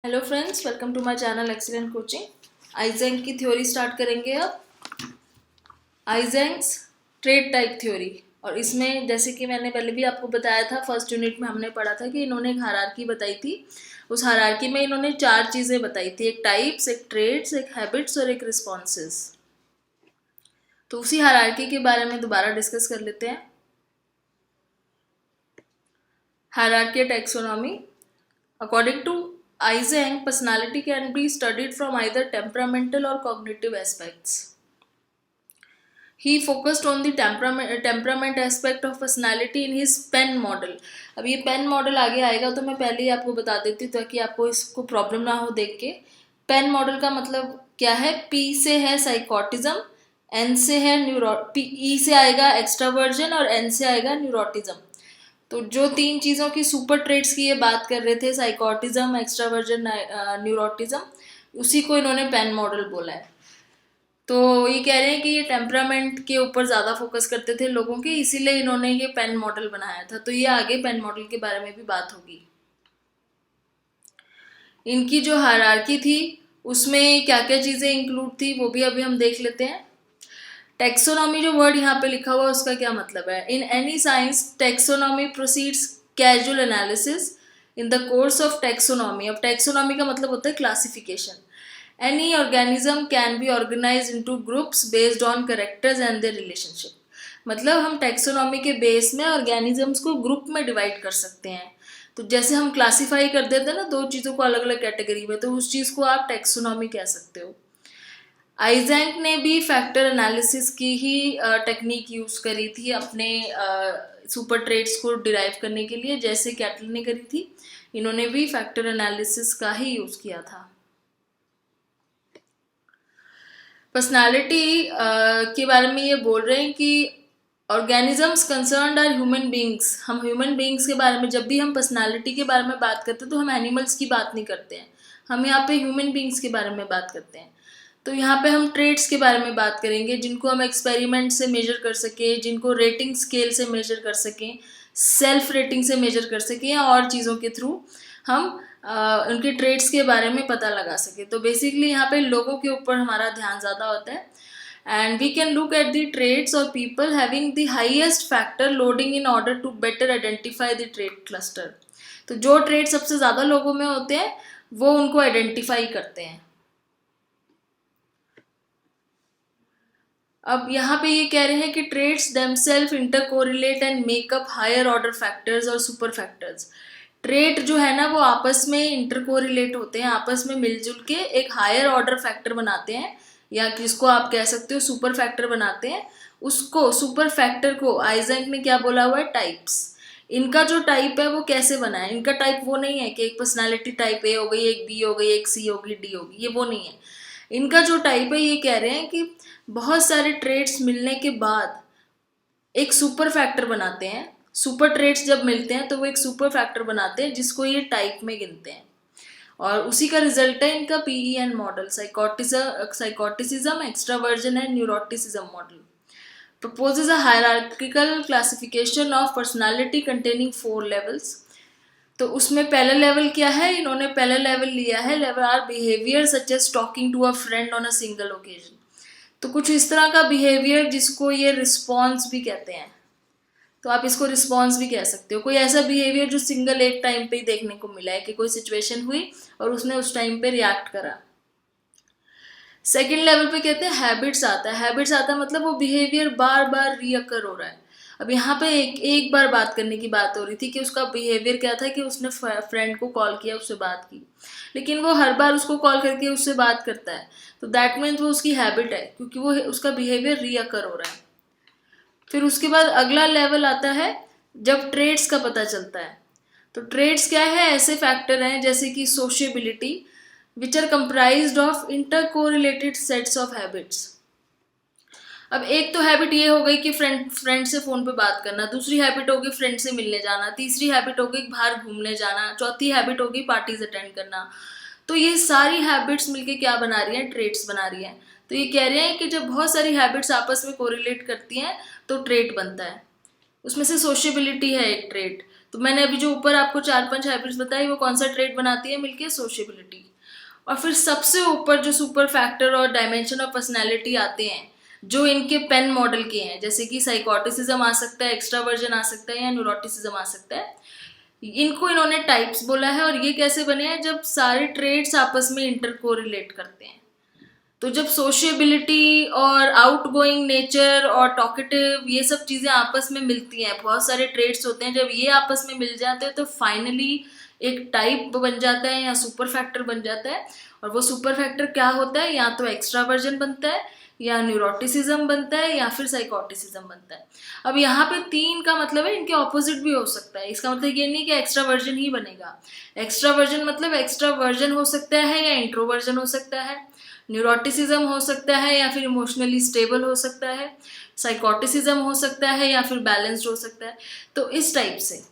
Hello friends, welcome to my channel excellent coaching. Eysenck की theory start करेंगे अब। Eysenck's trait type theory. और इसमें जैसे कि मैंने पहले भी आपको बताया था, फर्स्ट यूनिट में हमने पढ़ा था कि इन्होंने एक हायरार्की बताई थी। उस हायरार्की में इन्होंने 4 चीज़ें बताई थी, एक टाइप्स, एक ट्रेड्स, एक हैबिट्स और एक रिस्पॉन्सेस। तो उसी हायरार्की के बारे में दोबारा डिस्कस कर लेते हैं। Hierarchy taxonomy. According to Eysenck, personality can be studied from either temperamental or cognitive aspects. He focused on the temperament aspect of personality in his PEN model. अब ये पेन मॉडल आगे आएगा तो मैं पहले ही आपको बता देती हूँ ताकि आपको इसको प्रॉब्लम ना हो देख के। पेन मॉडल का मतलब क्या है? P से है साइकोटिज्म, N से है E से आएगा एक्स्ट्रावर्जन और N से आएगा न्यूरोटिज्म। तो जो 3 चीज़ों की सुपर ट्रेड्स की ये बात कर रहे थे, साइकोटिज्म, एक्स्ट्रावर्जन, न्यूरोटिज्म, उसी को इन्होंने पेन मॉडल बोला है। तो ये कह रहे हैं कि ये टेम्परामेंट के ऊपर ज़्यादा फोकस करते थे लोगों के, इसीलिए इन्होंने ये पेन मॉडल बनाया था। तो ये आगे पेन मॉडल के बारे में भी बात होगी। इनकी जो हायरार्की थी उसमें क्या क्या चीज़ें इंक्लूड थी वो भी अभी हम देख लेते हैं। टैक्सोनॉमी जो वर्ड यहाँ पे लिखा हुआ है उसका क्या मतलब है? In any science taxonomy proceeds causal analysis in the course of taxonomy. अब टैक्सोनॉमी का मतलब होता है classification. Any organism can be organize into groups based on characters and their relationship. मतलब हम टैक्सोनॉमी के बेस में ऑर्गेनिजम्स को ग्रुप में डिवाइड कर सकते हैं। तो जैसे हम क्लासीफाई कर देते हैं ना 2 चीज़ों को अलग अलग कैटेगरी में, तो उस चीज़ को आप टैक्सोनॉमी कह सकते हो। आइजैंक ने भी फैक्टर एनालिसिस की ही टेक्निक यूज़ करी थी अपने सुपर ट्रेड्स को डिराइव करने के लिए, जैसे कैटल ने करी थी। इन्होंने भी फैक्टर एनालिसिस का ही यूज़ किया था। पर्सनालिटी के बारे में ये बोल रहे हैं कि organisms concerned are human beings. हम ह्यूमन बींग्स के बारे में, जब भी हम पर्सनालिटी के बारे में बात करते हैं तो हम एनिमल्स की बात नहीं करते हैं, हम यहाँ पे ह्यूमन बींग्स के बारे में बात करते हैं। तो यहाँ पे हम ट्रेड्स के बारे में बात करेंगे जिनको हम एक्सपेरिमेंट से मेजर कर सकें, जिनको रेटिंग स्केल से मेजर कर सकें, सेल्फ रेटिंग से मेजर कर सकें, या और चीज़ों के थ्रू हम उनके ट्रेड्स के बारे में पता लगा सकें। तो बेसिकली यहाँ पे लोगों के ऊपर हमारा ध्यान ज़्यादा होता है। And we can look at the traits और people having the highest factor loading in order to better identify the trait cluster. तो जो ट्रेड सबसे ज़्यादा लोगों में होते हैं वो उनको आइडेंटिफाई करते हैं। अब यहाँ पे ये कह रहे हैं कि traits themselves intercorrelate and make up higher order factors और सुपर फैक्टर्स। ट्रेड जो है ना वो आपस में इंटरकोरिलेट होते हैं, आपस में मिलजुल के एक हायर ऑर्डर फैक्टर बनाते हैं, या जिसको आप कह सकते हो सुपर फैक्टर बनाते हैं। उसको सुपर फैक्टर को आइजैंक ने क्या बोला हुआ है? टाइप्स। इनका जो टाइप है वो कैसे बना है? इनका टाइप वो नहीं है कि एक पर्सनालिटी टाइप ए हो गई, एक बी हो गई, एक सी होगी, डी होगी, ये वो नहीं है। इनका जो टाइप है ये कह रहे हैं कि बहुत सारे ट्रेड्स मिलने के बाद एक सुपर फैक्टर बनाते हैं। सुपर ट्रेड्स जब मिलते हैं तो वो एक सुपर फैक्टर बनाते हैं जिसको ये टाइप में गिनते हैं, और उसी का रिजल्ट है इनका PEN model, साइकोटिसिज्म, extraversion and neuroticism model. Proposes a hierarchical classification of personality containing 4 levels. तो उसमें पहला लेवल क्या है? इन्होंने पहला लेवल लिया है level or behaviour such as talking to a friend on a single occasion. तो कुछ इस तरह का बिहेवियर जिसको ये रिस्पॉन्स भी कहते हैं। तो आप इसको रिस्पॉन्स भी कह सकते हो, कोई ऐसा बिहेवियर जो सिंगल एक टाइम पे ही देखने को मिला है कि कोई सिचुएशन हुई और उसने उस टाइम पे रिएक्ट करा। सेकेंड लेवल पे कहते हैं हैबिट्स आता है। हैबिट्स आता है मतलब वो बिहेवियर बार बार रीअकर हो रहा है। अब यहाँ पे एक बार बात करने की बात हो रही थी कि उसका बिहेवियर क्या था कि उसने फ्रेंड को कॉल किया, उससे बात की, लेकिन वो हर बार उसको कॉल करके उससे बात करता है, तो दैट मीन्स वो उसकी हैबिट है, क्योंकि वो उसका बिहेवियर रीअकर हो रहा है। फिर उसके बाद अगला लेवल आता है जब ट्रेड्स का पता चलता है। तो ट्रेड्स क्या है? ऐसे फैक्टर हैं जैसे कि sociability which are comprised of intercorrelated sets of habits. अब एक तो हैबिट ये हो गई कि फ्रेंड से फ़ोन पे बात करना, दूसरी हैबिट होगी फ्रेंड से मिलने जाना, तीसरी हैबिट होगी बाहर घूमने जाना, चौथी हैबिट होगी पार्टीज अटेंड करना। तो ये सारी हैबिट्स मिलके क्या बना रही हैं? ट्रेड्स बना रही हैं। तो ये कह रहे हैं कि जब बहुत सारी हैबिट्स आपस में कोरिलेट करती हैं तो ट्रेड बनता है। उसमें से सोशियबिलिटी है एक ट्रेड। तो मैंने अभी जो ऊपर आपको 4-5 हैबिट्स बताई वो कौन सा ट्रेट बनाती है मिलके, सोशियबिलिटी। और फिर सबसे ऊपर जो सुपर फैक्टर और डायमेंशन ऑफ पर्सनैलिटी आते हैं जो इनके पेन मॉडल के हैं, जैसे कि साइकोटिसिज्म आ सकता है, एक्स्ट्रावर्जन आ सकता है या न्यूरोटिसिज्म आ सकता है। इनको इन्होंने टाइप्स बोला है और ये कैसे बने हैं, जब सारे ट्रेड्स आपस में इंटरकोरिलेट करते हैं। तो जब सोशियबिलिटी और आउटगोइंग नेचर और टॉकेटिव ये सब चीज़ें आपस में मिलती हैं, बहुत सारे ट्रेड्स होते हैं, जब ये आपस में मिल जाते हैं तो फाइनली एक टाइप बन जाता है या सुपर फैक्टर बन जाता है। और वो सुपर फैक्टर क्या होता है, या तो एक्स्ट्रावर्जन बनता है या न्यूरोटिसिज्म बनता है या फिर साइकोटिसिज्म बनता है। अब यहाँ पे 3 का मतलब है इनके ऑपोजिट भी हो सकता है। इसका मतलब ये नहीं कि एक्स्ट्रावर्जन ही बनेगा। एक्स्ट्रावर्जन मतलब एक्स्ट्रावर्जन हो सकता है या इंट्रोवर्जन हो सकता है, न्यूरोटिसिज्म हो सकता है या फिर इमोशनली स्टेबल हो सकता है, साइकोटिसिज्म हो सकता है या फिर बैलेंस्ड हो सकता है। तो इस टाइप से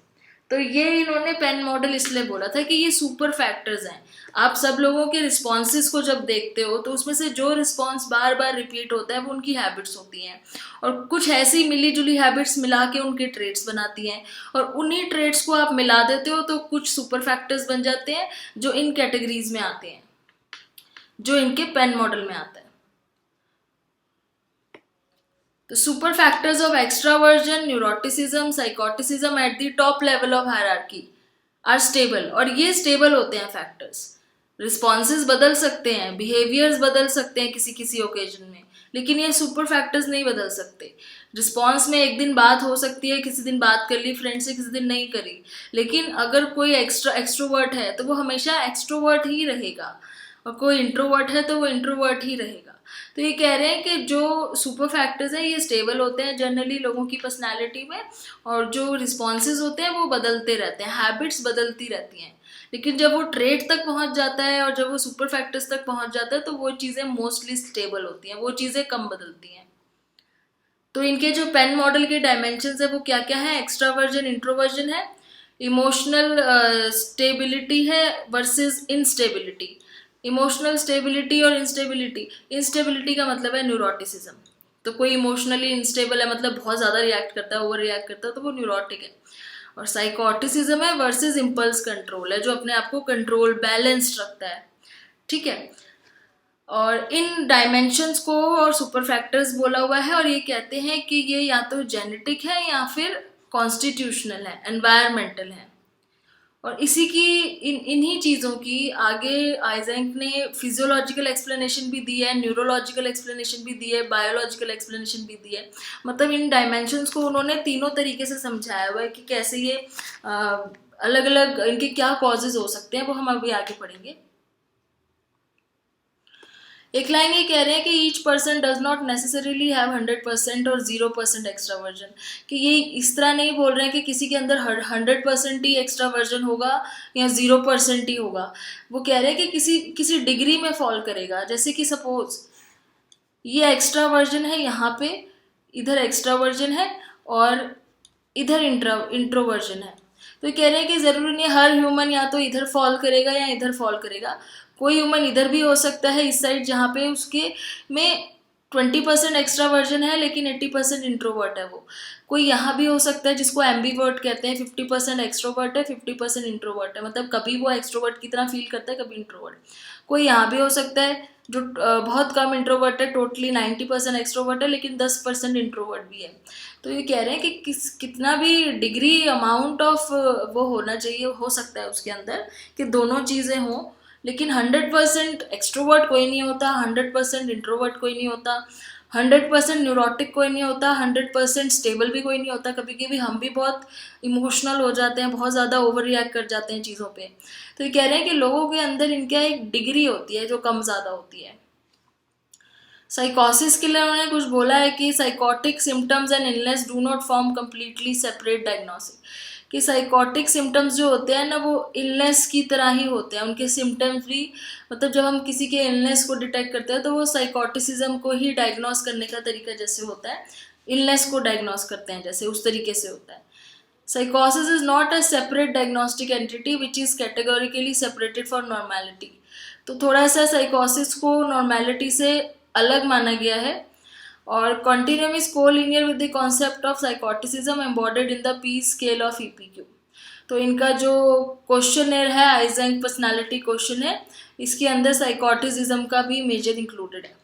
तो ये इन्होंने पेन मॉडल इसलिए बोला था कि ये सुपर फैक्टर्स हैं। आप सब लोगों के रिस्पॉन्सेज को जब देखते हो तो उसमें से जो रिस्पॉन्स बार बार रिपीट होता है वो उनकी हैबिट्स होती हैं, और कुछ ऐसी मिली जुली हैबिट्स मिला के उनके ट्रेट्स बनाती हैं, और उन्हीं ट्रेट्स को आप मिला देते हो तो कुछ सुपर फैक्टर्स बन जाते हैं जो इन कैटेगरीज में आते हैं, जो इनके पेन मॉडल में आता है। The super factors of extraversion, neuroticism, psychoticism at the top level of hierarchy are stable। और ये stable होते हैं फैक्टर्स। रिस्पॉन्सेज बदल सकते हैं, बिहेवियर्स बदल सकते हैं किसी किसी ओकेजन में, लेकिन ये सुपर फैक्टर्स नहीं बदल सकते। रिस्पॉन्स में एक दिन बात हो सकती है, किसी दिन बात कर ली फ्रेंड से, किसी दिन नहीं करी, लेकिन अगर कोई एक्सट्रोवर्ट है तो वो हमेशा एक्सट्रोवर्ट ही रहेगा, और कोई इंट्रोवर्ट है तो वो इंट्रोवर्ट ही रहेगा। तो ये कह रहे हैं कि जो सुपर फैक्टर्स हैं ये स्टेबल होते हैं जनरली लोगों की पर्सनालिटी में, और जो रिस्पॉन्सेज होते हैं वो बदलते रहते हैं, हैबिट्स बदलती रहती हैं। लेकिन जब वो ट्रेट तक पहुंच जाता है और जब वो सुपर फैक्टर्स तक पहुंच जाता है तो वो चीज़ें मोस्टली स्टेबल होती हैं, वो चीज़ें कम बदलती हैं। तो इनके जो पेन मॉडल के डायमेंशंस है वो क्या क्या है, एक्स्ट्रावर्जन, इंट्रोवर्जन है, इमोशनल स्टेबिलिटी है वर्सेस इनस्टेबिलिटी। इमोशनल स्टेबिलिटी और इंस्टेबिलिटी का मतलब है न्यूरोटिसिज्म। तो कोई इमोशनली इंस्टेबल है, मतलब बहुत ज़्यादा रिएक्ट करता है, ओवर रिएक्ट करता है, तो वो न्यूरोटिक है। और साइकोटिसिज्म है वर्सेस इम्पल्स कंट्रोल है, जो अपने आप को कंट्रोल बैलेंस्ड रखता है। ठीक है, और इन डायमेंशंस को और सुपर फैक्टर्स बोला हुआ है, और ये कहते हैं कि ये या तो जेनेटिक है या फिर कॉन्स्टिट्यूशनल है, एनवायरमेंटल है। और इसी की इन्हीं चीज़ों की आगे आइजेंक ने फिजियोलॉजिकल एक्सप्लेनेशन भी दी है, न्यूरोलॉजिकल एक्सप्लेनेशन भी दी है, बायोलॉजिकल एक्सप्लेनेशन भी दी है। मतलब इन डायमेंशंस को उन्होंने तीनों तरीके से समझाया हुआ है कि कैसे ये अलग अलग इनके क्या कॉजेज हो सकते हैं, वो हम अभी आगे पढ़ेंगे। एक लाइन ये कह रहे हैं कि each person does not necessarily have 100% और 0% एक्स्ट्रावर्जन, कि ये इस तरह नहीं बोल रहे हैं कि किसी के अंदर 100% ही एक्स्ट्रावर्जन होगा या 0% ही होगा। वो कह रहे हैं कि किसी डिग्री में फॉल करेगा। जैसे कि सपोज ये एक्स्ट्रावर्जन है, यहाँ पे इधर एक्स्ट्रावर्जन है और इधर इंट्रोवर्जन है, तो कह रहे हैं कि ज़रूरी नहीं हर ह्यूमन या तो इधर फॉल करेगा या इधर फॉल करेगा। कोई ह्यूमन इधर भी हो सकता है, इस साइड, जहाँ पे उसके में 20% एक्स्ट्रावर्जन है लेकिन 80% इंट्रोवर्ट है। वो कोई यहाँ भी हो सकता है जिसको एम्बीवर्ट कहते हैं, 50% एक्सट्रोवर्ट है, 50% इंट्रोवर्ट है, मतलब कभी वो एक्सट्रोवर्ट की तरह फील करता है, कभी इंट्रोवर्ट। कोई यहाँ भी हो सकता है जो बहुत कम इंट्रोवर्ट है, टोटली 90% एक्सट्रोवर्ट है लेकिन 10% इंट्रोवर्ट भी है। तो ये कह रहे हैं कि कितना भी डिग्री अमाउंट ऑफ वो होना चाहिए, हो सकता है उसके अंदर कि दोनों चीज़ें हों, लेकिन 100% एक्सट्रोवर्ट कोई नहीं होता, 100% इंट्रोवर्ट कोई नहीं होता, 100% न्यूरोटिक कोई नहीं होता, 100% स्टेबल भी कोई नहीं होता। कभी कभी हम भी बहुत इमोशनल हो जाते हैं, बहुत ज़्यादा ओवर रिएक्ट कर जाते हैं चीज़ों पे। तो ये कह रहे हैं कि लोगों के अंदर इनका एक डिग्री होती है जो कम ज़्यादा होती है। साइकोसिस के लिए उन्होंने कुछ बोला है कि psychotic symptoms and illness do not form completely separate diagnosis, कि साइकोटिक सिम्टम्स जो होते हैं ना वो इलनेस की तरह ही होते हैं, उनके सिम्टम्स भी, मतलब जब हम किसी के इलनेस को डिटेक्ट करते हैं तो वो साइकोटिसिज्म को ही डायग्नोस करने का तरीका जैसे होता है, इलनेस को डायग्नोस करते हैं जैसे, उस तरीके से होता है। साइकोसिस is not a separate diagnostic entity which is categorically separated for normality. तो थोड़ा सा साइकोसिस को नॉर्मेलिटी से अलग माना गया है। और continuum is collinear with the concept of psychoticism embodied in the P scale of EPQ। तो इनका जो क्वेश्चनर है आइजेंक पर्सनालिटी क्वेश्चन है, इसके अंदर साइकोटिज्म का भी मेजर इंक्लूडेड है।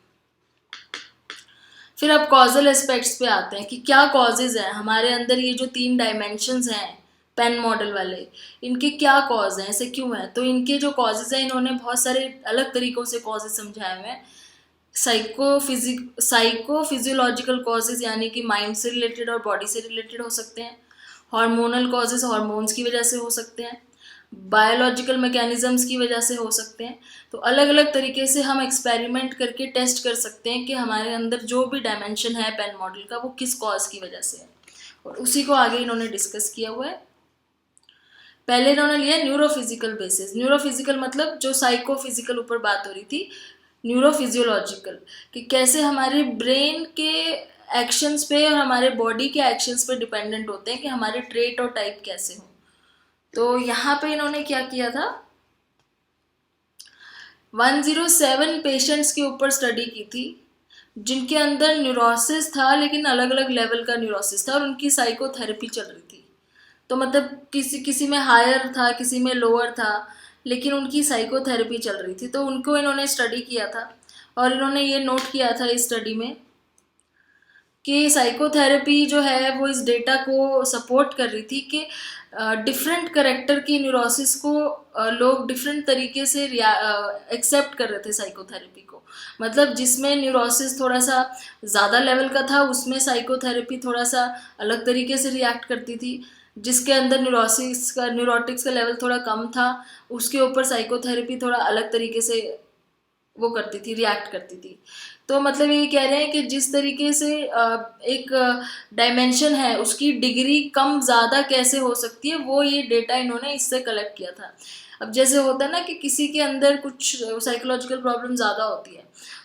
फिर अब कॉजल एस्पेक्ट्स पे आते हैं कि क्या कॉजेज हैं हमारे अंदर, ये जो 3 डायमेंशंस हैं पेन मॉडल वाले, इनके क्या कॉज हैं, ऐसे क्यों हैं। तो इनके जो कॉजेज हैं, इन्होंने बहुत सारे अलग तरीकों से कॉजेज समझाए हुए हैं। साइको फिजियोलॉजिकल कॉजेज यानी कि माइंड से रिलेटेड और बॉडी से रिलेटेड हो सकते हैं। हार्मोनल कॉजेज हार्मोन्स की वजह से हो सकते हैं। बायोलॉजिकल मैकेनिज्म्स की वजह से हो सकते हैं। तो अलग अलग तरीके से हम एक्सपेरिमेंट करके टेस्ट कर सकते हैं कि हमारे अंदर जो भी डायमेंशन है पेन मॉडल का, वो किस कॉज की वजह से है, और उसी को आगे इन्होंने डिस्कस किया हुआ है। पहले इन्होंने लिया न्यूरोफिजिकल बेसिस। न्यूरोफिजिकल मतलब जो साइकोफिजिकल ऊपर बात हो रही थी, न्यूरोफिजियोलॉजिकल कि कैसे हमारे ब्रेन के एक्शंस पे और हमारे बॉडी के एक्शंस पे डिपेंडेंट होते हैं कि हमारे ट्रेट और टाइप कैसे हो। तो यहाँ पे इन्होंने क्या किया था, 107 पेशेंट्स के ऊपर स्टडी की थी जिनके अंदर न्यूरोसिस था, लेकिन अलग अलग लेवल का न्यूरोसिस था और उनकी साइकोथेरेपी चल रही थी। तो मतलब किसी में हायर था, किसी में लोअर था, लेकिन उनकी साइकोथेरेपी चल रही थी। तो उनको इन्होंने स्टडी किया था और इन्होंने ये नोट किया था इस स्टडी में कि साइकोथेरेपी जो है वो इस डेटा को सपोर्ट कर रही थी कि डिफरेंट करेक्टर की न्यूरोसिस को लोग डिफरेंट तरीके से एक्सेप्ट कर रहे थे साइकोथेरेपी को। मतलब जिसमें न्यूरोसिस थोड़ा सा ज़्यादा लेवल का था, उसमें साइकोथेरेपी थोड़ा सा अलग तरीके से रिएक्ट करती थी। जिसके अंदर न्यूरोटिक्स का लेवल थोड़ा कम था, उसके ऊपर साइकोथेरेपी थोड़ा अलग तरीके से वो करती थी, रिएक्ट करती थी। तो मतलब ये कह रहे हैं कि जिस तरीके से एक डायमेंशन है उसकी डिग्री कम ज़्यादा कैसे हो सकती है, वो ये डेटा इन्होंने इससे कलेक्ट किया था। अब जैसे होता है ना कि किसी के अंदर कुछ साइकोलॉजिकल प्रॉब्लम ज़्यादा होती है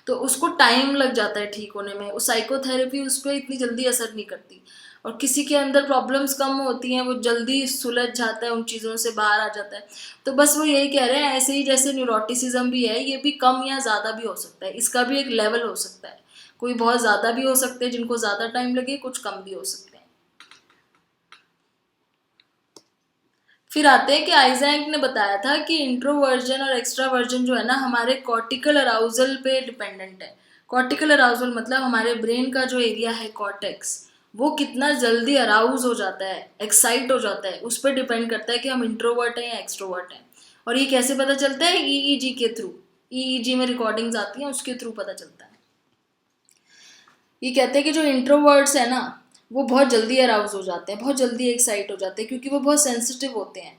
तो उसको टाइम लग जाता है ठीक होने में, उस साइकोथेरेपी उस पर इतनी जल्दी असर नहीं करती। और किसी के अंदर प्रॉब्लम्स कम होती हैं, वो जल्दी सुलझ जाता है, उन चीज़ों से बाहर आ जाता है। तो बस वो यही कह रहे हैं, ऐसे ही जैसे न्यूरोटिसिज्म भी है, ये भी कम या ज़्यादा भी हो सकता है, इसका भी एक लेवल हो सकता है। कोई बहुत ज़्यादा भी हो सकते हैं जिनको ज़्यादा टाइम लगे, कुछ कम भी हो सकते हैं। फिर आते हैं कि आइजैक ने बताया था कि इंट्रोवर्जन और एक्स्ट्रावर्जन जो है ना, हमारे कॉर्टिकल अराउजल पे डिपेंडेंट है। कॉर्टिकल अराउजल मतलब हमारे ब्रेन का जो एरिया है कॉर्टेक्स, वो कितना जल्दी अराउज हो जाता है, एक्साइट हो जाता है, उस पर डिपेंड करता है कि हम इंट्रोवर्ट हैं या एक्सट्रोवर्ट हैं। और ये कैसे पता चलता है, ईईजी के थ्रू, ईईजी में रिकॉर्डिंग्स आती हैं, उसके थ्रू पता चलता है। ये कहते हैं कि जो इंट्रोवर्ट्स है ना, वो बहुत जल्दी अराउज हो जाते हैं, बहुत जल्दी एक्साइट हो जाते हैं, क्योंकि वो बहुत सेंसिटिव होते हैं।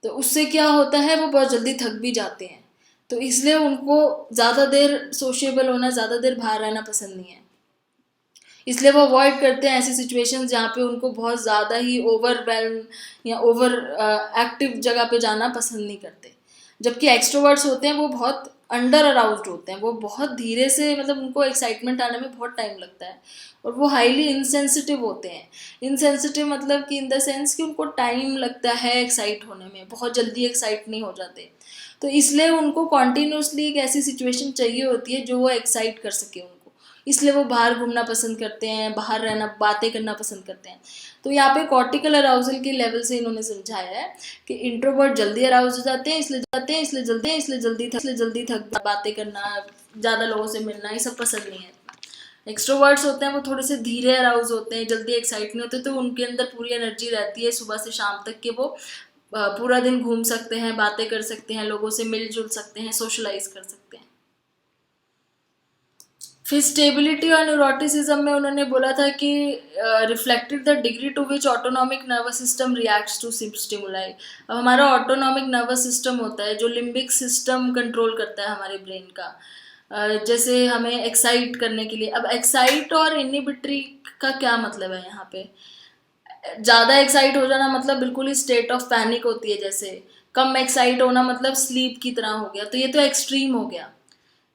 तो उससे क्या होता है, वो बहुत जल्दी थक भी जाते हैं। तो इसलिए उनको ज़्यादा देर सोशिएबल होना, ज़्यादा देर बाहर रहना पसंद नहीं है। इसलिए वो अवॉइड करते हैं ऐसी सिचुएशंस जहाँ पे उनको बहुत ज़्यादा ही ओवरवेल्म या ओवर एक्टिव जगह पे जाना पसंद नहीं करते। जबकि एक्सट्रोवर्ट्स होते हैं वो बहुत अंडर अराउज्ड होते हैं, वो बहुत धीरे से, मतलब उनको एक्साइटमेंट आने में बहुत टाइम लगता है। और वो हाईली इंसेंसिटिव होते हैं। इंसेंसिटिव मतलब कि इन द सेंस कि उनको टाइम लगता है एक्साइट होने में, बहुत जल्दी एक्साइट नहीं हो जाते। तो इसलिए उनको कॉन्टीन्यूसली एक ऐसी सिचुएशन चाहिए होती है जो वो एक्साइट कर सके उनको। इसलिए वो बाहर घूमना पसंद करते हैं, बाहर रहना, बातें करना पसंद करते हैं। तो यहाँ पे कॉर्टिकल अराउजल के लेवल से इन्होंने समझाया है कि इंट्रोवर्ट जल्दी अराउज हो जाते हैं, इसलिए जल्दी थक, बातें करना, ज़्यादा लोगों से मिलना, ये सब पसंद नहीं है। एक्सट्रोवर्ट्स होते हैं वो थोड़े से धीरे अराउज होते हैं, जल्दी एक्साइट नहीं होते, तो उनके अंदर पूरी एनर्जी रहती है सुबह से शाम तक कि वो पूरा दिन घूम सकते हैं, बातें कर सकते हैं, लोगों से मिलजुल सकते हैं, सोशलाइज कर सकते हैं। फिर स्टेबिलिटी और न्यूरोटिसिज्म में उन्होंने बोला था कि reflected the degree to which autonomic nervous system reacts to stimuli. अब हमारा ऑटोनॉमिक नर्वस सिस्टम होता है जो लिम्बिक सिस्टम कंट्रोल करता है हमारे ब्रेन का, जैसे हमें एक्साइट करने के लिए। अब एक्साइट और इनिबिटरी का क्या मतलब है यहाँ पे, ज़्यादा एक्साइट हो जाना मतलब बिल्कुल ही स्टेट ऑफ पैनिक होती है जैसे, कम एक्साइट होना मतलब स्लीप की तरह हो गया, तो ये तो एक्सट्रीम हो गया।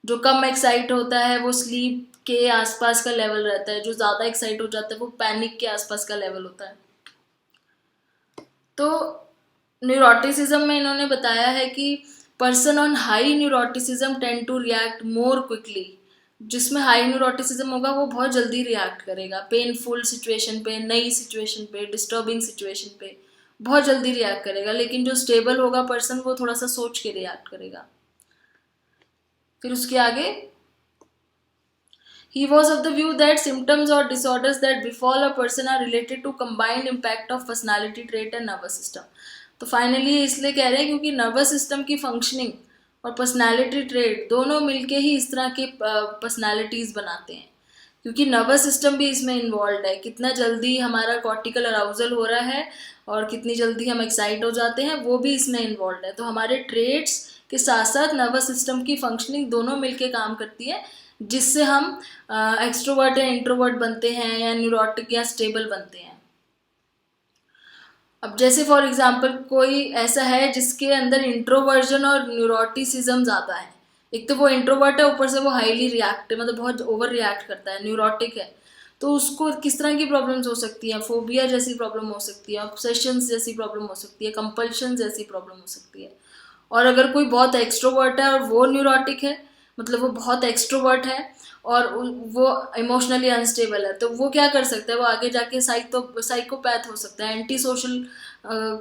जो कम एक्साइट होता है वो स्लीप के आसपास का लेवल रहता है, जो ज़्यादा एक्साइट हो जाता है वो पैनिक के आसपास का लेवल होता है। तो न्यूरोटिसिज्म में इन्होंने बताया है कि person on high neuroticism tend to react more quickly. जिसमें हाई न्यूरोटिसिज्म होगा वो बहुत जल्दी रिएक्ट करेगा पेनफुल सिचुएशन पे, नई सिचुएशन पे, डिस्टर्बिंग सिचुएशन पे, बहुत जल्दी रिएक्ट करेगा, लेकिन जो स्टेबल होगा पर्सन वो थोड़ा सा सोच के रिएक्ट करेगा। फिर उसके आगे, he was of the view that symptoms or disorders that befall a person are related to combined impact of personality trait and nervous system। तो फाइनली इसलिए कह रहे हैं क्योंकि नर्वस सिस्टम की फंक्शनिंग और पर्सनालिटी ट्रेट दोनों मिलके ही इस तरह के पर्सनालिटीज बनाते हैं, क्योंकि नर्वस सिस्टम भी इसमें इन्वॉल्व है, कितना जल्दी हमारा कॉर्टिकल अराउजल हो रहा है और कितनी जल्दी हम एक्साइट हो जाते हैं, वो भी इसमें इन्वॉल्व है। तो हमारे ट्रेट्स के साथ साथ नर्वस सिस्टम की फंक्शनिंग दोनों मिलके काम करती है, जिससे हम एक्सट्रोवर्ट या इंट्रोवर्ट बनते हैं या न्यूरोटिक या स्टेबल बनते हैं। अब जैसे फॉर एग्जांपल कोई ऐसा है जिसके अंदर इंट्रोवर्जन और न्यूरोटिसिज्म ज़्यादा है, एक तो वो इंट्रोवर्ट है, ऊपर से वो हाईली रिएक्ट मतलब बहुत ओवर रिएक्ट करता है, न्यूरोटिक है, तो उसको किस तरह की प्रॉब्लम्स हो सकती हैं, फोबिया जैसी प्रॉब्लम हो सकती है, ऑब्सेशंस जैसी प्रॉब्लम हो सकती है, कंपल्शन जैसी प्रॉब्लम हो सकती है। और अगर कोई बहुत एक्सट्रोवर्ट है और वो न्यूरोटिक है, मतलब वो बहुत एक्सट्रोवर्ट है और वो इमोशनली अनस्टेबल है, तो वो क्या कर सकता है, वो आगे जाके साइकोपैथ हो सकता है, एंटी सोशल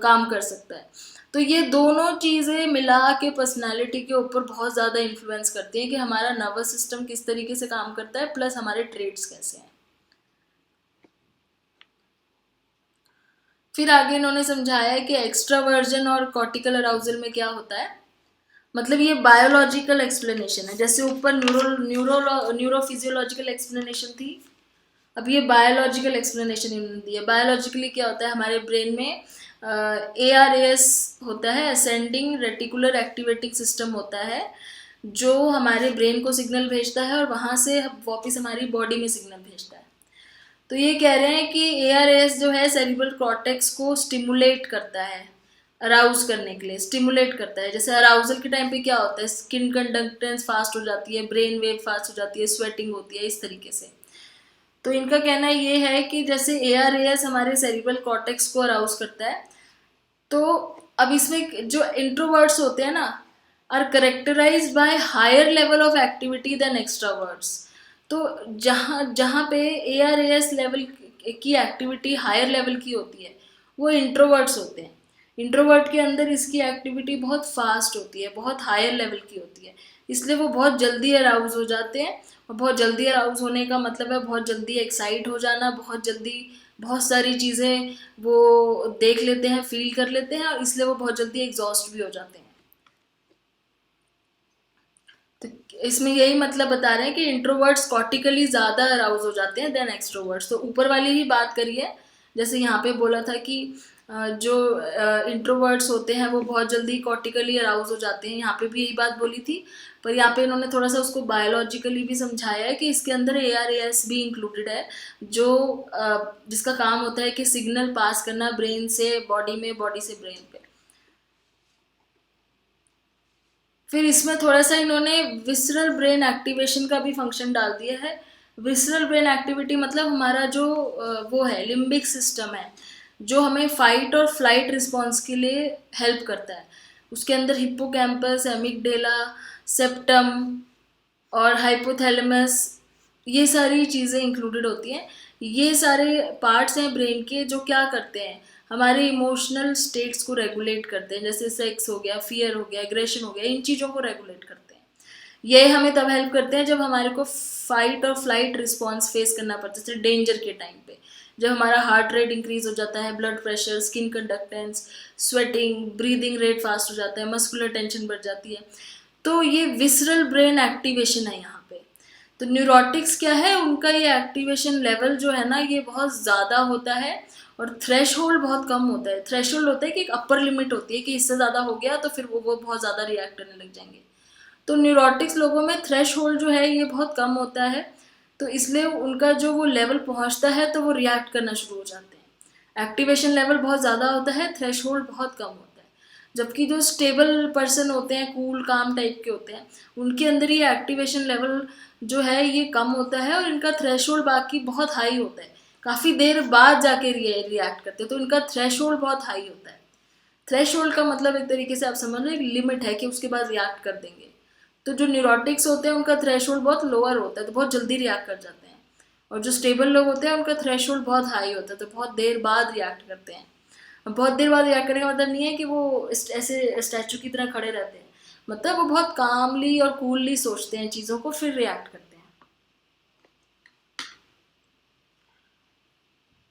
काम कर सकता है। तो ये दोनों चीज़ें मिला के पर्सनैलिटी के ऊपर बहुत ज़्यादा इन्फ्लुएंस करती हैं कि हमारा नर्वस सिस्टम किस तरीके से काम करता है, प्लस हमारे ट्रेट्स कैसे हैं। फिर आगे इन्होंने समझाया है कि एक्स्ट्रावर्जन और कॉर्टिकल अराउजल में क्या होता है। मतलब ये बायोलॉजिकल एक्सप्लेनेशन है, जैसे ऊपर न्यूरोफिजियोलॉजिकल एक्सप्लेनेशन थी, अब ये बायोलॉजिकल एक्सप्लेनेशन इन्होंने दी है। बायोलॉजिकली क्या होता है, हमारे ब्रेन में ARAS होता है, असेंडिंग रेटिकुलर एक्टिवेटिंग सिस्टम होता है, जो हमारे ब्रेन को सिग्नल भेजता है और वहाँ से वापस हमारी बॉडी में सिग्नल भेजता है। तो ये कह रहे हैं कि ARAS जो है सेरिब्रल कॉर्टेक्स को स्टिमुलेट करता है, अराउज करने के लिए स्टिमुलेट करता है। जैसे अराउजल के टाइम पे क्या होता है, स्किन कंडक्टेंस फास्ट हो जाती है, ब्रेन वेव फास्ट हो जाती है, स्वेटिंग होती है, इस तरीके से। तो इनका कहना ये है कि जैसे ARAS हमारे सेरिब्रल कॉर्टेक्स को अराउज करता है, तो अब इसमें जो इंट्रोवर्ट्स होते हैं ना, are characterized by higher level of activity than extraverts. तो जहाँ जहाँ पे ARAS लेवल की एक्टिविटी हायर लेवल की होती है, वो इंट्रोवर्ट्स होते हैं। इंट्रोवर्ट के अंदर इसकी एक्टिविटी बहुत फास्ट होती है, बहुत हायर लेवल की होती है, इसलिए वो बहुत जल्दी अराउज हो जाते हैं। और बहुत जल्दी अराउज होने का मतलब है बहुत जल्दी एक्साइट हो जाना, बहुत जल्दी बहुत सारी चीज़ें वो देख लेते हैं, फील कर लेते हैं, और इसलिए वो बहुत जल्दी एग्जॉस्ट भी हो जाते हैं। तो इसमें यही मतलब बता रहे हैं कि इंट्रोवर्ट्स कॉर्टिकली ज़्यादा अराउज हो जाते हैं देन एक्सट्रोवर्ट्स। तो ऊपर वाली ही बात करिए, जैसे यहाँ पे बोला था कि जो इंट्रोवर्ट्स होते हैं वो बहुत जल्दी कॉर्टिकली अराउज हो जाते हैं, यहाँ पे भी यही बात बोली थी, पर यहाँ पे इन्होंने थोड़ा सा उसको बायोलॉजिकली भी समझाया है कि इसके अंदर ARAS भी इंक्लूडेड है, जो जिसका काम होता है कि सिग्नल पास करना ब्रेन से बॉडी में, बॉडी से ब्रेन पे। फिर इसमें थोड़ा सा इन्होंने विसरल ब्रेन एक्टिवेशन का भी फंक्शन डाल दिया है। विसरल ब्रेन एक्टिविटी मतलब हमारा जो वो है लिम्बिक सिस्टम है, जो हमें फाइट और फ्लाइट रिस्पॉन्स के लिए हेल्प करता है। उसके अंदर हिप्पोकैम्पस, एमिगडेला, सेप्टम और हाइपोथैलेमस, ये सारी चीज़ें इंक्लूडेड होती हैं। ये सारे पार्ट्स हैं ब्रेन के जो क्या करते हैं, हमारे इमोशनल स्टेट्स को रेगुलेट करते हैं, जैसे सेक्स हो गया, फियर हो गया, एग्रेशन हो गया, इन चीज़ों को रेगुलेट करते हैं। ये हमें तब हेल्प करते हैं जब हमारे को फाइट और फ्लाइट रिस्पॉन्स फेस करना पड़ता है, जैसे डेंजर के टाइम पे, जब हमारा हार्ट रेट इंक्रीज हो जाता है, blood pressure, skin conductance, sweating, breathing rate fast हो जाता है, मस्कुलर टेंशन बढ़ जाती है। तो ये विसरल ब्रेन एक्टिवेशन है यहाँ पे। तो न्यूरोटिक्स क्या है, उनका ये एक्टिवेशन लेवल जो है ना, ये बहुत ज़्यादा होता है और थ्रेश होल्ड बहुत कम होता है। थ्रेश होल्ड होता है कि एक अपर लिमिट होती है कि इससे ज़्यादा हो गया तो फिर वो बहुत ज़्यादा रिएक्ट करने लग जाएंगे। तो न्यूरोटिक्स लोगों में थ्रेश होल्ड जो है ये बहुत कम होता है, तो इसलिए उनका जो वो लेवल पहुंचता है तो वो रिएक्ट करना शुरू हो जाते हैं। एक्टिवेशन लेवल बहुत ज़्यादा होता है, थ्रेश होल्ड बहुत कम होता है। जबकि जो स्टेबल पर्सन होते हैं, कूल काम टाइप के होते हैं, उनके अंदर ये एक्टिवेशन लेवल जो है ये कम होता है और इनका थ्रेश होल्ड बाकी बहुत हाई होता है, काफ़ी देर बाद जाके रिएक्ट करते हैं, तो इनका थ्रेश होल्ड बहुत हाई होता है। थ्रेश होल्ड का मतलब एक तरीके से आप समझ लो एक लिमिट है कि उसके बाद रिएक्ट कर देंगे। तो जो न्यूरोटिक्स होते हैं उनका थ्रेश होल्ड बहुत लोअर होता है, तो बहुत जल्दी रिएक्ट कर जाते हैं, और जो स्टेबल लोग होते हैं उनका थ्रेश होल्ड बहुत हाई होता है, तो बहुत देर बाद रिएक्ट करते हैं। बहुत देर बाद रिएक्ट करने का मतलब नहीं है कि वो ऐसे स्टैचू की तरह खड़े रहते हैं, मतलब वो बहुत कामली और कूलली सोचते हैं चीज़ों को, फिर रिएक्ट करते हैं।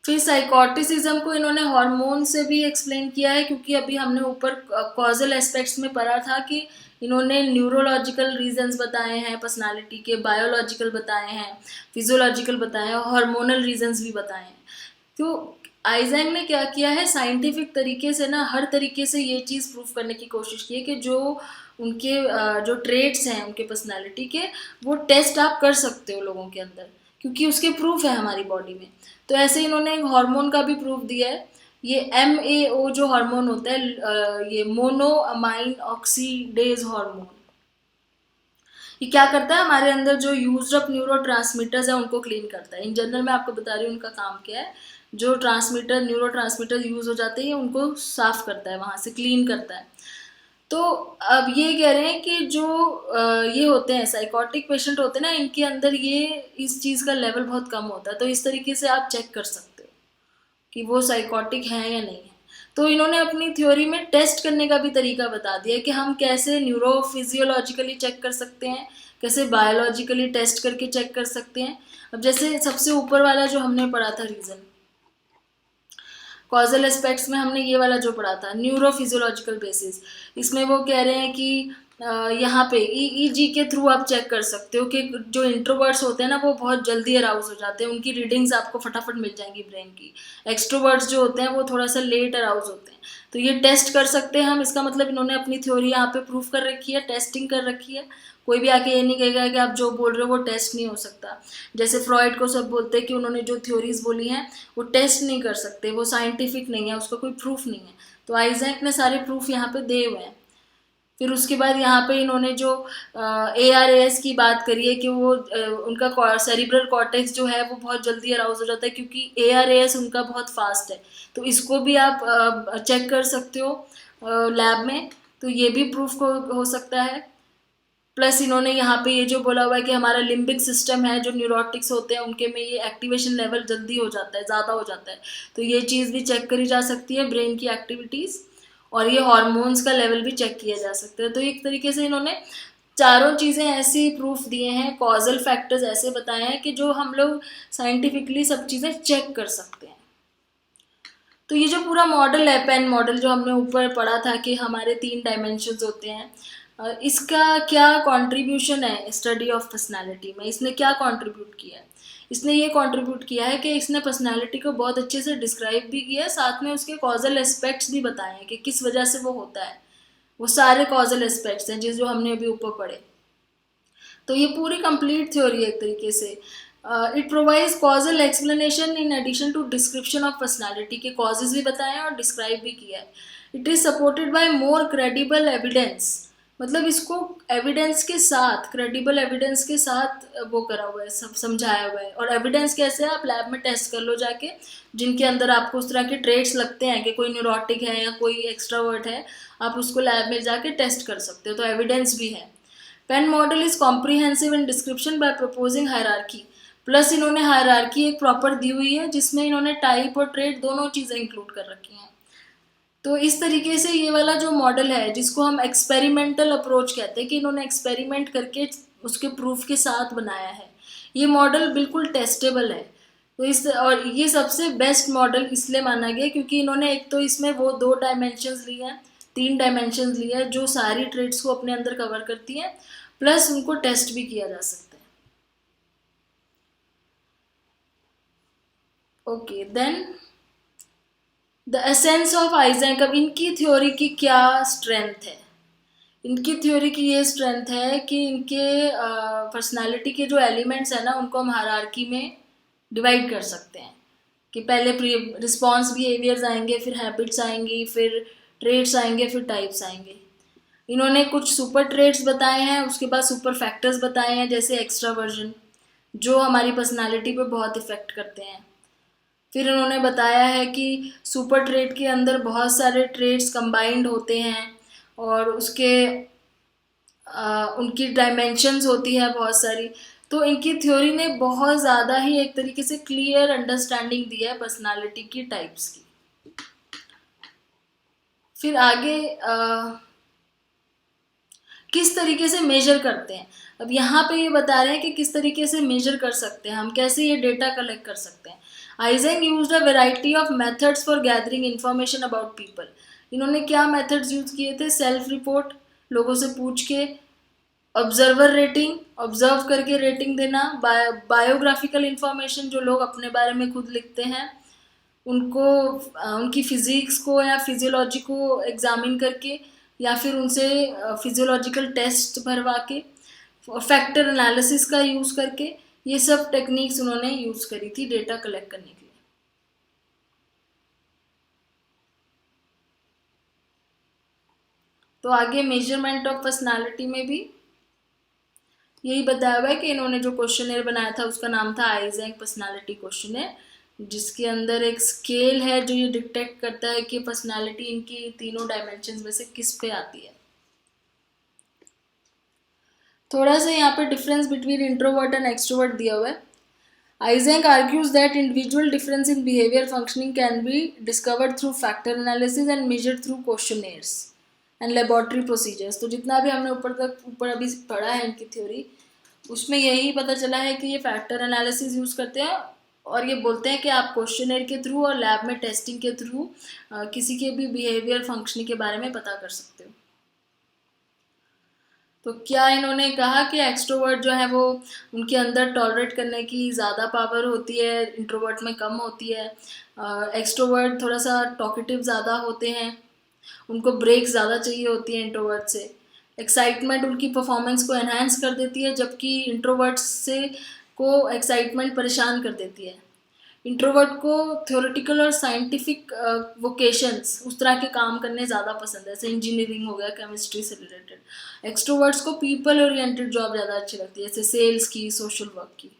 फिर साइकोटिसिज्म को इन्होंने हार्मोन से भी एक्सप्लेन किया है, क्योंकि अभी हमने ऊपर कॉजल एस्पेक्ट्स में पढ़ा था कि इन्होंने न्यूरोलॉजिकल रीजंस बताए हैं पर्सनालिटी के, बायोलॉजिकल बताए हैं, फिजियोलॉजिकल बताए हैं, और हार्मोनल रीजंस भी बताए हैं। तो आइजैक ने क्या किया है, साइंटिफिक तरीके से ना हर तरीके से ये चीज़ प्रूफ करने की कोशिश की है कि जो उनके जो ट्रेट्स हैं उनके पर्सनालिटी के, वो टेस्ट आप कर सकते हो लोगों के अंदर, क्योंकि उसके प्रूफ है हमारी बॉडी में। तो ऐसे इन्होंने एक हार्मोन का भी प्रूफ दिया है, ये MAO जो हार्मोन होता है, ये मोनो अमाइन ऑक्सीडेज हार्मोन, ये क्या करता है, हमारे अंदर जो यूज्ड अप न्यूरोट्रांसमीटर्स है उनको क्लीन करता है। इन जनरल मैं आपको बता रही हूँ उनका काम क्या है। जो न्यूरो ट्रांसमीटर यूज हो जाते हैं उनको साफ करता है, वहां से क्लीन करता है। तो अब ये कह रहे हैं कि जो ये होते हैं साइकोटिक पेशेंट होते हैं ना, इनके अंदर ये इस चीज़ का लेवल बहुत कम होता है। तो इस तरीके से आप चेक कर सकते हो कि वो साइकोटिक है या नहीं है। तो इन्होंने अपनी थ्योरी में टेस्ट करने का भी तरीका बता दिया कि हम कैसे न्यूरोफिजियोलॉजिकली चेक कर सकते हैं, कैसे बायोलॉजिकली टेस्ट करके चेक कर सकते हैं। अब जैसे सबसे ऊपर वाला जो हमने पढ़ा था रीज़न, कॉजल एस्पेक्ट्स में हमने ये वाला जो पढ़ा था न्यूरोफिजियोलॉजिकल बेसिस, इसमें वो कह रहे हैं कि यहाँ पे EEG के थ्रू आप चेक कर सकते हो कि जो इंट्रोवर्ट्स होते हैं ना वो बहुत जल्दी अराउज हो जाते हैं, उनकी रीडिंग्स आपको फटाफट मिल जाएंगी ब्रेन की। एक्सट्रोवर्ट्स जो होते हैं वो थोड़ा सा लेट अराउज होते हैं। तो ये टेस्ट कर सकते हैं हम, इसका मतलब इन्होंने अपनी थ्योरी यहाँ पे प्रूफ कर रखी है, टेस्टिंग कर रखी है। कोई भी आके ये नहीं कहेगा कि आप जो बोल रहे हो वो टेस्ट नहीं हो सकता। जैसे फ्रॉइड को सब बोलते हैं कि उन्होंने जो थ्योरीज बोली हैं वो टेस्ट नहीं कर सकते, वो साइंटिफिक नहीं है, उसका कोई प्रूफ नहीं है। तो आइजैक ने सारे प्रूफ यहाँ पे दे हुए हैं। फिर उसके बाद यहाँ पे इन्होंने जो ARAS की बात करी है कि वो उनका सेरिब्रल कॉर्टेक्स जो है वो बहुत जल्दी अराउज हो जाता है, क्योंकि ARAS उनका बहुत फास्ट है। तो इसको भी आप चेक कर सकते हो लैब में, तो ये भी प्रूफ हो सकता है। प्लस इन्होंने यहाँ पे ये जो बोला हुआ है कि हमारा लिम्बिक सिस्टम है, जो न्यूरोटिक्स होते हैं उनके में ये एक्टिवेशन लेवल जल्दी हो जाता है, ज़्यादा हो जाता है। तो ये चीज़ भी चेक करी जा सकती है, ब्रेन की एक्टिविटीज़, और ये हॉर्मोन्स का लेवल भी चेक किया जा सकता है। तो एक तरीके से इन्होंने चारों चीज़ें ऐसी प्रूफ दिए हैं, कॉजल फैक्टर्स ऐसे बताए हैं कि जो हम लोग साइंटिफिकली सब चीज़ें चेक कर सकते हैं। तो ये जो पूरा मॉडल है, पेन मॉडल, जो हमने ऊपर पढ़ा था कि हमारे 3 डायमेंशंस होते हैं, इसका क्या कंट्रीब्यूशन है स्टडी ऑफ पर्सनालिटी में, इसने क्या कंट्रीब्यूट किया है? इसने ये कंट्रीब्यूट किया है कि इसने पर्सनालिटी को बहुत अच्छे से डिस्क्राइब भी किया है, साथ में उसके कॉजल एस्पेक्ट्स भी बताए हैं कि किस वजह से वो होता है। वो सारे कॉजल एस्पेक्ट्स हैं जो हमने अभी ऊपर पढ़े। तो ये पूरी कंप्लीट थ्योरी है एक तरीके से। It provides causal explanation in addition to description of personality, के कॉजेज भी बताए हैं और डिस्क्राइब भी किया है। It is supported by more credible evidence, मतलब इसको एविडेंस के साथ, क्रेडिबल एविडेंस के साथ वो करा हुआ है, सब समझाया हुआ है। और एविडेंस कैसे है, आप लैब में टेस्ट कर लो जाके, जिनके अंदर आपको उस तरह के ट्रेट्स लगते हैं कि कोई न्यूरोटिक है या कोई एक्स्ट्रावर्ट है, आप उसको लैब में जाके टेस्ट कर सकते हो। तो एविडेंस भी है। PEN model is comprehensive in description by proposing hierarchy, plus इन्होंने हायरार्की एक प्रॉपर दी हुई है जिसमें इन्होंने टाइप और ट्रेट दोनों चीज़ें इंक्लूड कर रखी हैं। तो इस तरीके से ये वाला जो मॉडल है, जिसको हम एक्सपेरिमेंटल अप्रोच कहते हैं, कि इन्होंने एक्सपेरिमेंट करके उसके प्रूफ के साथ बनाया है, ये मॉडल बिल्कुल टेस्टेबल है। तो इस, और ये सबसे बेस्ट मॉडल इसलिए माना गया क्योंकि इन्होंने एक तो इसमें वो 2 डायमेंशंस लिए हैं, 3 डायमेंशंस लिए हैं जो सारी ट्रेट्स को अपने अंदर कवर करती हैं, प्लस उनको टेस्ट भी किया जा सकता है। Okay, then the essence of Eysenck. अब इनकी थ्योरी की क्या स्ट्रेंथ है? इनकी थ्योरी की ये स्ट्रेंथ है कि इनके पर्सनालिटी के जो एलिमेंट्स हैं ना, उनको हम हायरार्की में डिवाइड कर सकते हैं कि पहले रिस्पॉन्स बिहेवियर्स आएंगे, फिर हैबिट्स आएंगी, फिर ट्रेट्स आएंगे, फिर टाइप्स आएंगे। इन्होंने कुछ सुपर ट्रेट्स बताए हैं, उसके बाद सुपर फैक्टर्स बताए हैं, जैसे एक्स्ट्रावर्जन, जो हमारी पर्सनालिटी पे बहुत इफेक्ट करते हैं। फिर उन्होंने बताया है कि सुपर ट्रेट के अंदर बहुत सारे ट्रेट्स कंबाइंड होते हैं, और उसके उनकी डायमेंशंस होती है बहुत सारी। तो इनकी थ्योरी ने बहुत ज़्यादा ही एक तरीके से क्लियर अंडरस्टैंडिंग दी है पर्सनालिटी की टाइप्स की। फिर आगे किस तरीके से मेजर करते हैं। अब यहाँ पे ये बता रहे हैं कि किस तरीके से मेजर कर सकते हैं हम, कैसे ये डेटा कलेक्ट कर सकते हैं। Eysenck used a variety of methods for gathering information about people. इन्होंने क्या मेथड्स यूज किए थे, सेल्फ रिपोर्ट, लोगों से पूछ के, ऑब्जर्वर रेटिंग, ऑब्जर्व करके रेटिंग देना, बायोग्राफिकल इंफॉर्मेशन, जो लोग अपने बारे में खुद लिखते हैं उनको उनकी फिजिक्स को या फिजियोलॉजी को एग्जामिन करके, या फिर उनसे फिजियोलॉजिकल टेस्ट भरवा के, फैक्टर एनालिसिस का यूज़ करके, ये सब टेक्निक्स उन्होंने यूज़ करी थी डेटा कलेक्ट करने के लिए। तो आगे मेजरमेंट ऑफ पर्सनालिटी में भी यही बताया हुआ है कि इन्होंने जो क्वेश्चनर बनाया था उसका नाम था आइजेंक पर्सनालिटी क्वेश्चनर, जिसके अंदर एक स्केल है जो ये डिटेक्ट करता है कि पर्सनालिटी इनकी तीनों डायमेंशंस में से किस पे आती है। थोड़ा सा यहाँ पे difference between introvert and extrovert दिया हुआ है। Eysenck argues that individual difference in behavior functioning can be discovered through factor analysis and measured through questionnaires and laboratory procedures। तो जितना भी हमने ऊपर अभी पढ़ा है इनकी थ्योरी, उसमें यही पता चला है कि ये फैक्टर एनालिसिस यूज़ करते हैं और ये बोलते हैं कि आप क्वेश्चनर के थ्रू और लैब में टेस्टिंग के थ्रू किसी के भी बिहेवियर फंक्शनिंग के बारे में पता कर सकते हो। तो क्या इन्होंने कहा कि एक्सट्रोवर्ट जो है वो उनके अंदर टॉलरेट करने की ज़्यादा पावर होती है, इंट्रोवर्ट में कम होती है। एक्सट्रोवर्ट थोड़ा सा टॉकेटिव ज़्यादा होते हैं, उनको ब्रेक ज़्यादा चाहिए होती है इंट्रोवर्ट से। एक्साइटमेंट उनकी परफॉर्मेंस को एनहांस कर देती है, जबकि इंट्रोवर्ट से को एक्साइटमेंट परेशान कर देती है। इंट्रोवर्ट को थ्योरेटिकल और साइंटिफिक वोकेशंस, उस तरह के काम करने ज़्यादा पसंद है, जैसे इंजीनियरिंग हो गया, केमिस्ट्री से रिलेटेड। एक्सट्रोवर्ट्स को पीपल ओरिएंटेड जॉब ज़्यादा अच्छी लगती है, जैसे सेल्स की, सोशल वर्क की।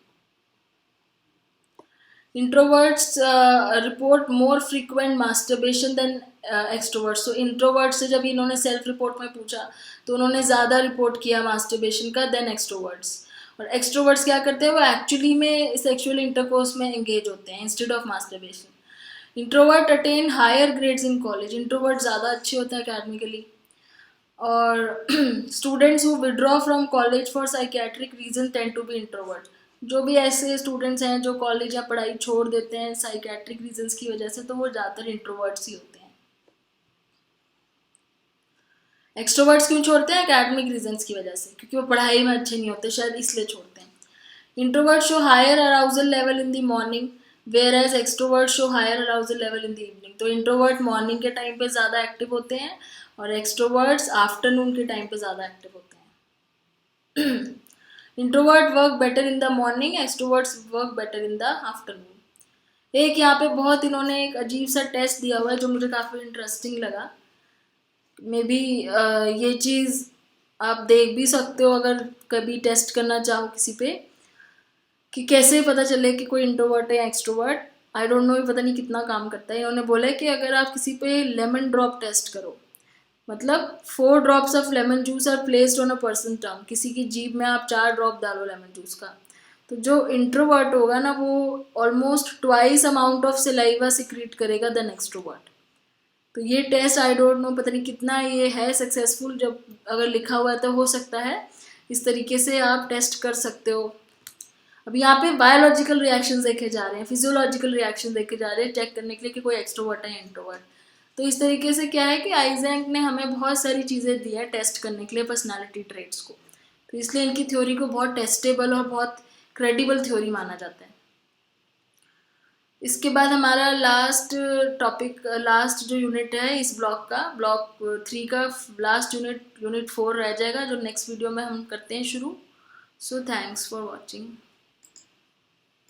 Introverts report more frequent masturbation than extroverts. तो इंट्रोवर्ट से जब इन्होंने सेल्फ रिपोर्ट में पूछा तो उन्होंने ज़्यादा रिपोर्ट किया मास्टरबेशन का देन एक्सट्रोवर्ट्स। और एक्सट्रोवर्ट्स क्या करते हैं, वो एक्चुअली में सेक्सुअल इंटरकोर्स में एंगेज होते हैं instead of masturbation. Introvert attain higher grades in college. Introvert ज़्यादा अच्छे होते हैं अकेडमिकली। और students who withdraw from college for psychiatric reason tend to be introvert. जो भी ऐसे स्टूडेंट्स हैं जो कॉलेज या पढ़ाई छोड़ देते हैं साइकेट्रिक रीजंस की वजह से, तो वो ज़्यादातर इंट्रोवर्ट्स ही होते हैं। एक्सट्रोवर्ट्स क्यों छोड़ते हैं, एकेडमिक रीजंस की वजह से, क्योंकि वो पढ़ाई में अच्छे नहीं होते, शायद इसलिए छोड़ते हैं। Introvert show higher arousal level in the morning whereas extrovert show higher arousal level in the evening. तो इंट्रोवर्ट मॉर्निंग के टाइम पे ज़्यादा एक्टिव होते हैं और एक्सट्रोवर्ट्स आफ्टरनून के टाइम पे ज़्यादा एक्टिव होते हैं। Introvert work better in the morning, extroverts work better in the afternoon. एक यहाँ पे बहुत इन्होंने एक अजीब सा टेस्ट दिया हुआ है जो मुझे काफ़ी इंटरेस्टिंग लगा। मे बी ये चीज़ आप देख भी सकते हो अगर कभी टेस्ट करना चाहो किसी पे, कि कैसे पता चले कि कोई इंट्रोवर्ट है या एक्सट्रोवर्ट। आई डोंट नो, पता नहीं कितना काम करता है। इन्होंने बोला है कि अगर आप किसी पे लेमन ड्रॉप टेस्ट करो, मतलब 4 drops of lemon juice are placed on a person tongue, किसी की जीभ में आप 4 ड्रॉप डालो लेमन जूस का, तो जो इंट्रोवर्ट होगा ना वो almost twice amount of saliva secrete करेगा देन एक्सट्रोवर्ट। तो ये टेस्ट आई डोंट नो, पता नहीं कितना ये है सक्सेसफुल, जब अगर लिखा हुआ है तो हो सकता है इस तरीके से आप टेस्ट कर सकते हो। अब यहाँ पे बायोलॉजिकल रिएक्शन देखे जा रहे हैं, फिजियोलॉजिकल रिएक्शन देखे जा रहे हैं चेक करने के लिए कि कोई एक्सट्रोवर्ट है या इंट्रोवर्ट। तो इस तरीके से क्या है कि आइजेंक ने हमें बहुत सारी चीज़ें दी है टेस्ट करने के लिए पर्सनालिटी ट्रेट्स को, तो इसलिए इनकी थ्योरी को बहुत टेस्टेबल और बहुत क्रेडिबल थ्योरी माना जाता है। इसके बाद हमारा लास्ट टॉपिक, लास्ट जो यूनिट है इस ब्लॉक का, ब्लॉक 3 का लास्ट यूनिट, यूनिट 4 रह जाएगा, जो नेक्स्ट वीडियो में हम करते हैं शुरू। So thanks for watching.